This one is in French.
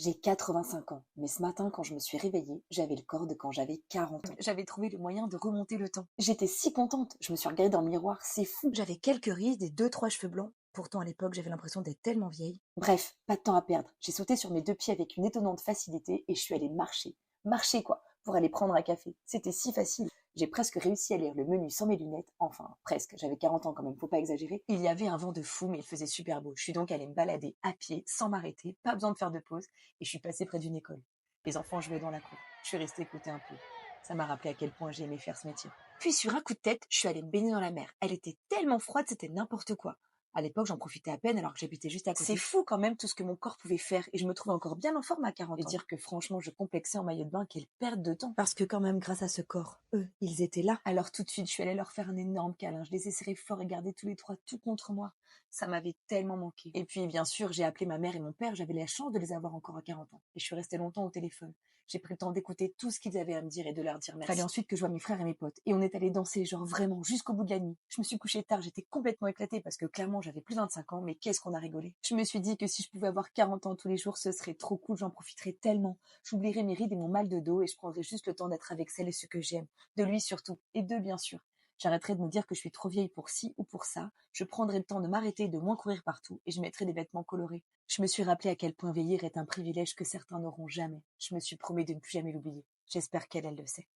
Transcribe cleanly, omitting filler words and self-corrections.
J'ai 85 ans, mais ce matin, quand je me suis réveillée, j'avais le corps de quand j'avais 40 ans. J'avais trouvé le moyen de remonter le temps. J'étais si contente, je me suis regardée dans le miroir, c'est fou. J'avais quelques rides et deux, trois cheveux blancs. Pourtant, à l'époque, j'avais l'impression d'être tellement vieille. Bref, pas de temps à perdre. J'ai sauté sur mes deux pieds avec une étonnante facilité et je suis allée marcher. Marcher quoi, pour aller prendre un café. C'était si facile. J'ai presque réussi à lire le menu sans mes lunettes. Enfin, presque. J'avais 40 ans quand même, faut pas exagérer. Il y avait un vent de fou, mais il faisait super beau. Je suis donc allée me balader à pied, sans m'arrêter, pas besoin de faire de pause, et je suis passée près d'une école. Les enfants jouaient dans la cour. Je suis restée écouter un peu. Ça m'a rappelé à quel point j'aimais faire ce métier. Puis sur un coup de tête, je suis allée me baigner dans la mer. Elle était tellement froide, c'était n'importe quoi. À l'époque, j'en profitais à peine alors que j'habitais juste à côté. C'est fou quand même tout ce que mon corps pouvait faire et je me trouve encore bien en forme à 40 Et ans. dire que franchement, je complexais en maillot de bain, quelle perte de temps. Parce que quand même, grâce à ce corps, eux, ils étaient là. Alors tout de suite, je suis allée leur faire un énorme câlin. Je les ai serrés fort et gardés tous les trois tout contre moi. Ça m'avait tellement manqué. Et puis, bien sûr, j'ai appelé ma mère et mon père. J'avais la chance de les avoir encore à 40 ans. Et je suis restée longtemps au téléphone. J'ai pris le temps d'écouter tout ce qu'ils avaient à me dire et de leur dire merci. Fallait Ensuite que je vois mes frères et mes potes. Et on est allé danser, genre vraiment, jusqu'au bout de la nuit. Je me suis couchée tard, j'étais complètement éclatée parce que clairement, j'avais plus de 25 ans, mais qu'est-ce qu'on a rigolé. Je me suis dit que si je pouvais avoir 40 ans tous les jours, ce serait trop cool, j'en profiterais tellement. J'oublierais mes rides et mon mal de dos et je prendrais juste le temps d'être avec celles et ceux que j'aime. De lui surtout, et d'eux bien sûr. J'arrêterai de me dire que je suis trop vieille pour ci ou pour ça, je prendrai le temps de m'arrêter et de moins courir partout, et je mettrai des vêtements colorés. Je me suis rappelé à quel point vieillir est un privilège que certains n'auront jamais. Je me suis promis de ne plus jamais l'oublier. J'espère qu'elle le sait.